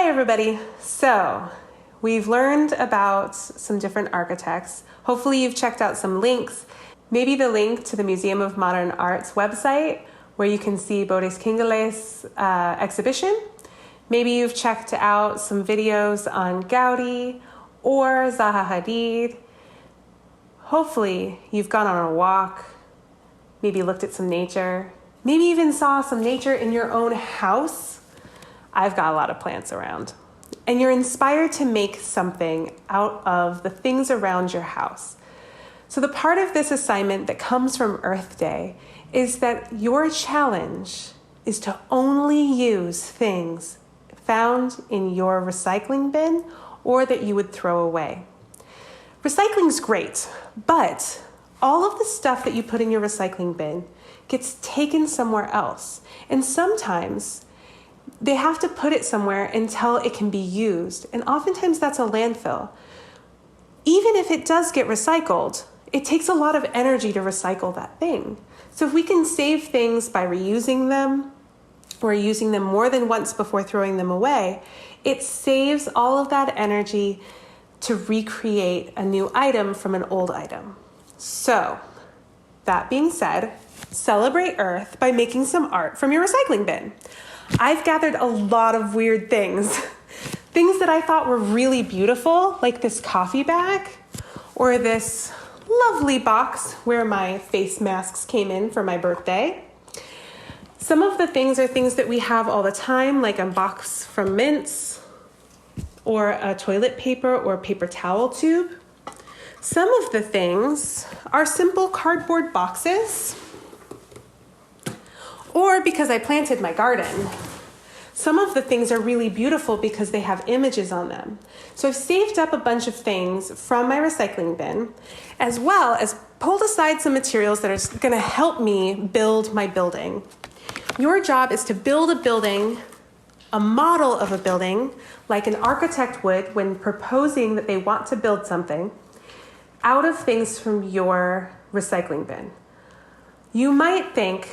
Hi everybody. So we've learned about some different architects. Hopefully you've checked out some links, maybe the link to the Museum of Modern Art's website where you can see Boris Kingale's exhibition. Maybe you've checked out some videos on Gaudi or Zaha Hadid. Hopefully you've gone on a walk, maybe looked at some nature, maybe even saw some nature in your own house. I've got a lot of plants around. And you're inspired to make something out of the things around your house. So the part of this assignment that comes from Earth Day is that your challenge is to only use things found in your recycling bin or that you would throw away. Recycling's great, but all of the stuff that you put in your recycling bin gets taken somewhere else. And sometimes they have to put it somewhere until it can be used. And oftentimes that's a landfill. Even if it does get recycled, it takes a lot of energy to recycle that thing. So if we can save things by reusing them or using them more than once before throwing them away, it saves all of that energy to recreate a new item from an old item. So that being said, celebrate Earth by making some art from your recycling bin. I've gathered a lot of weird things. Things that I thought were really beautiful, like this coffee bag or this lovely box where my face masks came in for my birthday. Some of the things are things that we have all the time, like a box from Mints or a toilet paper or paper towel tube. Some of the things are simple cardboard boxes. Or because I planted my garden. Some of the things are really beautiful because they have images on them. So I've saved up a bunch of things from my recycling bin, as well as pulled aside some materials that are going to help me build my building. Your job is to build a building, a model of a building, like an architect would when proposing that they want to build something, out of things from your recycling bin. You might think,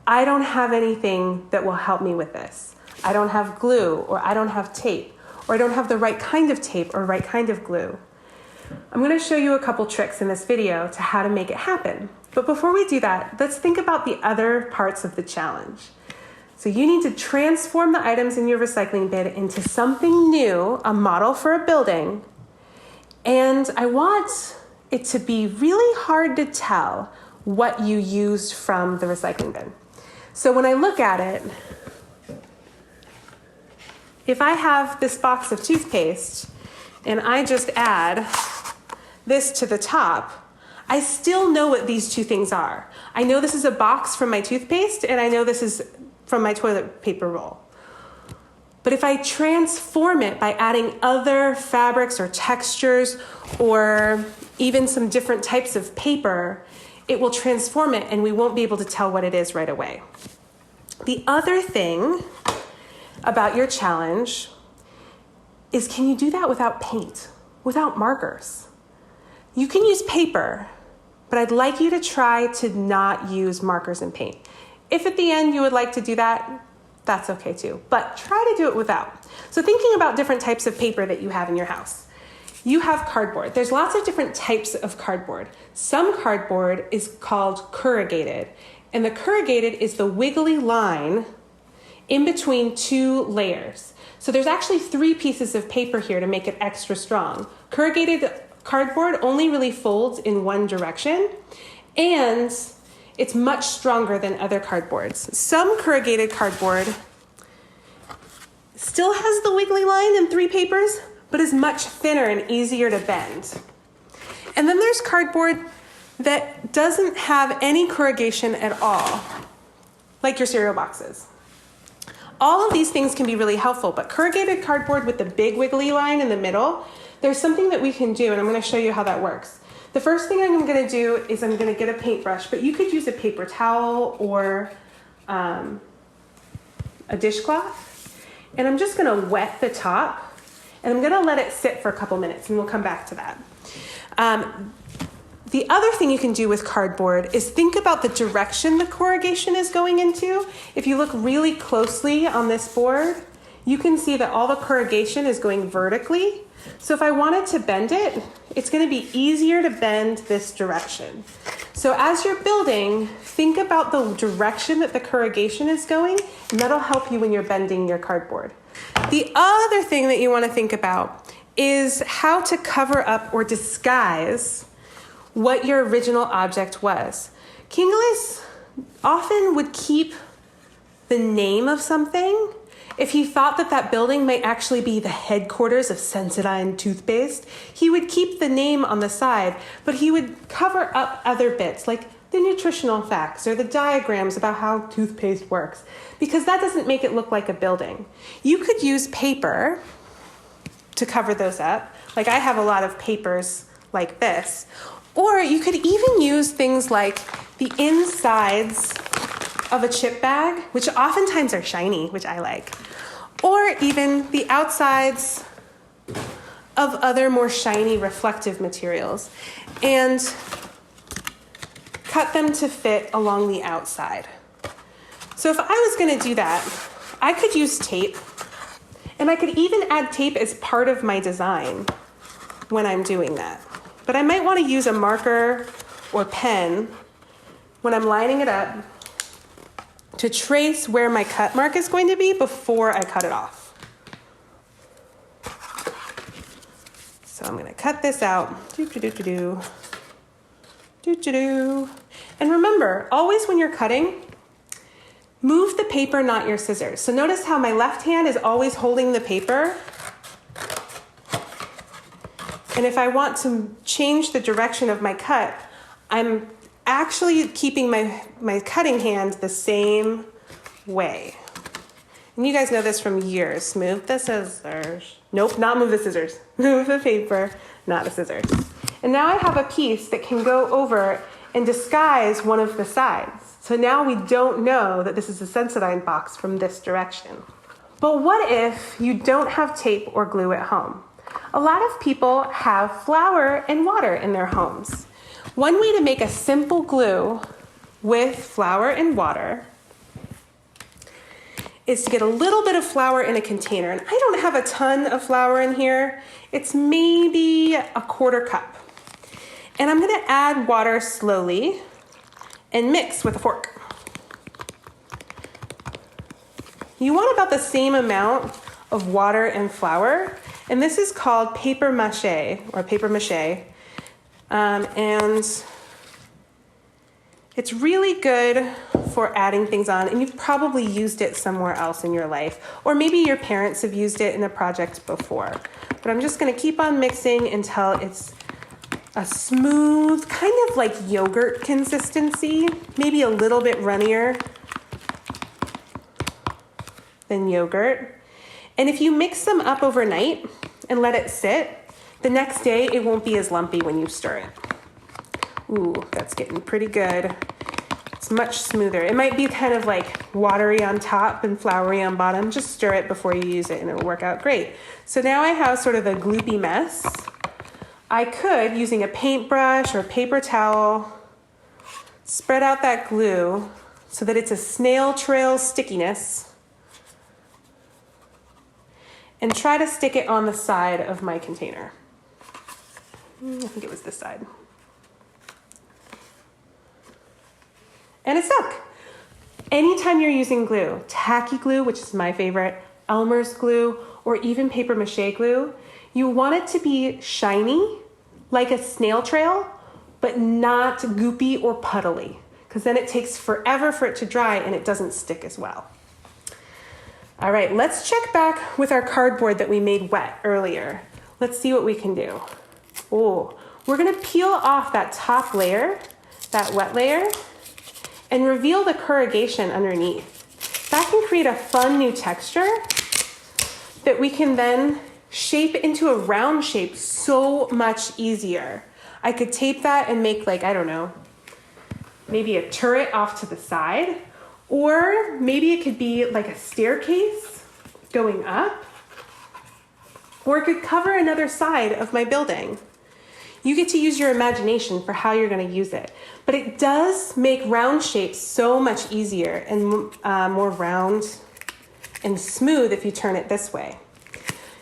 I don't have anything that will help me with this. I don't have glue, or I don't have tape, or I don't have the right kind of tape or right kind of glue. I'm going to show you a couple tricks in this video to how to make it happen. But before we do that, let's think about the other parts of the challenge. So you need to transform the items in your recycling bin into something new, a model for a building. And I want it to be really hard to tell what you used from the recycling bin. So when I look at it, if I have this box of toothpaste and I just add this to the top, I still know what these two things are. I know this is a box from my toothpaste and I know this is from my toilet paper roll. But if I transform it by adding other fabrics or textures or even some different types of paper, it will transform it and we won't be able to tell what it is right away. The other thing about your challenge is, can you do that without paint, without markers? You can use paper, but I'd like you to try to not use markers and paint. If at the end you would like to do that, that's okay too, but try to do it without. So thinking about different types of paper that you have in your house. You have cardboard. There's lots of different types of cardboard. Some cardboard is called corrugated, and the corrugated is the wiggly line in between two layers. So there's actually 3 pieces of paper here to make it extra strong. Corrugated cardboard only really folds in one direction, and it's much stronger than other cardboards. Some corrugated cardboard still has the wiggly line in 3 papers, but is much thinner and easier to bend. And then there's cardboard that doesn't have any corrugation at all, like your cereal boxes. All of these things can be really helpful, but corrugated cardboard with the big wiggly line in the middle, there's something that we can do, and I'm going to show you how that works. The first thing I'm going to do is I'm going to get a paintbrush, but you could use a paper towel or a dishcloth. And I'm just going to wet the top, and I'm going to let it sit for a couple minutes, and we'll come back to that. The other thing you can do with cardboard is think about the direction the corrugation is going into. If you look really closely on this board, you can see that all the corrugation is going vertically. So if I wanted to bend it, it's going to be easier to bend this direction. So as you're building, think about the direction that the corrugation is going, and that'll help you when you're bending your cardboard. The other thing that you want to think about is how to cover up or disguise what your original object was. Kingelis often would keep the name of something. If he thought that that building might actually be the headquarters of Sensodyne toothpaste, he would keep the name on the side, but he would cover up other bits like the nutritional facts or the diagrams about how toothpaste works, because that doesn't make it look like a building. You could use paper to cover those up. Like I have a lot of papers like this. Or you could even use things like the insides of a chip bag, which oftentimes are shiny, which I like. Or even the outsides of other more shiny reflective materials, and cut them to fit along the outside. So if I was going to do that, I could use tape, and I could even add tape as part of my design when I'm doing that. But I might want to use a marker or pen when I'm lining it up to trace where my cut mark is going to be before I cut it off. So I'm going to cut this out. And remember, always when you're cutting, move the paper, not your scissors. So notice how my left hand is always holding the paper. And if I want to change the direction of my cut, I'm actually keeping my cutting hand the same way. And you guys know this from years. Move the scissors. Nope, not move the scissors. Move the paper, not the scissors. And now I have a piece that can go over and disguise one of the sides. So now we don't know that this is a Sensodyne box from this direction. But what if you don't have tape or glue at home? A lot of people have flour and water in their homes. One way to make a simple glue with flour and water is to get a little bit of flour in a container. And I don't have a ton of flour in here. It's maybe a quarter cup. And I'm going to add water slowly and mix with a fork. You want about the same amount of water and flour. And this is called paper mache or paper mache. And it's really good for adding things on, and you've probably used it somewhere else in your life, or maybe your parents have used it in a project before. But I'm just going to keep on mixing until it's a smooth, kind of like yogurt consistency, maybe a little bit runnier than yogurt. And if you mix them up overnight and let it sit, the next day it won't be as lumpy when you stir it. Ooh, that's getting pretty good. It's much smoother. It might be kind of like watery on top and floury on bottom. Just stir it before you use it and it'll work out great. So now I have sort of a gloopy mess. I could, using a paintbrush or paper towel, spread out that glue so that it's a snail trail stickiness and try to stick it on the side of my container. I think it was this side. And it stuck. Anytime you're using glue, tacky glue, which is my favorite, Elmer's glue, or even paper mache glue, you want it to be shiny, like a snail trail, but not goopy or puddly, because then it takes forever for it to dry and it doesn't stick as well. All right, let's check back with our cardboard that we made wet earlier. Let's see what we can do. Oh, we're gonna peel off that top layer, that wet layer, and reveal the corrugation underneath. That can create a fun new texture that we can then shape into a round shape so much easier. I could tape that and make, like, I don't know, maybe a turret off to the side, or maybe it could be like a staircase going up, or it could cover another side of my building. You get to use your imagination for how you're going to use it. But it does make round shapes so much easier and more round and smooth if you turn it this way.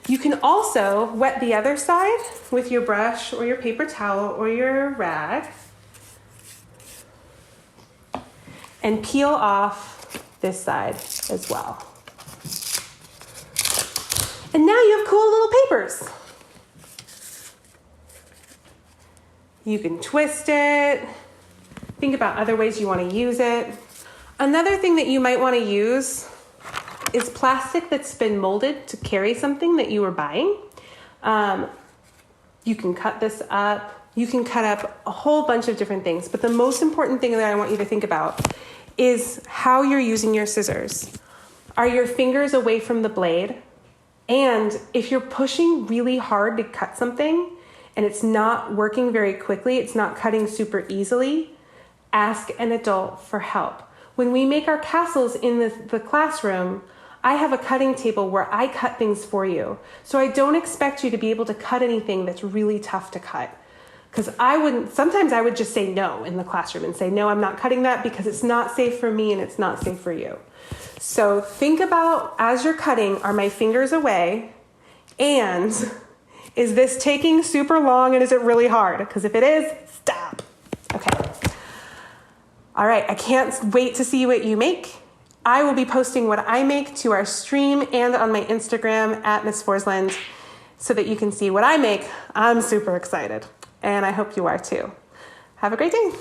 You can also wet the other side with your brush or your paper towel or your rag and peel off this side as well. And now you have cool little papers. You can twist it. Think about other ways you want to use it. Another thing that you might want to use is plastic that's been molded to carry something that you were buying. You can cut this up. You can cut up a whole bunch of different things. But the most important thing that I want you to think about is how you're using your scissors. Are your fingers away from the blade? And if you're pushing really hard to cut something and it's not working very quickly, it's not cutting super easily, ask an adult for help. When we make our castles in the classroom, I have a cutting table where I cut things for you. So I don't expect you to be able to cut anything that's really tough to cut. Because sometimes I would just say no in the classroom and say, no, I'm not cutting that because it's not safe for me and it's not safe for you. So think about, as you're cutting, are my fingers away? And is this taking super long and is it really hard? Because if it is, stop. Okay. All right, I can't wait to see what you make. I will be posting what I make to our stream and on my Instagram at Miss Forslund so that you can see what I make. I'm super excited, and I hope you are too. Have a great day.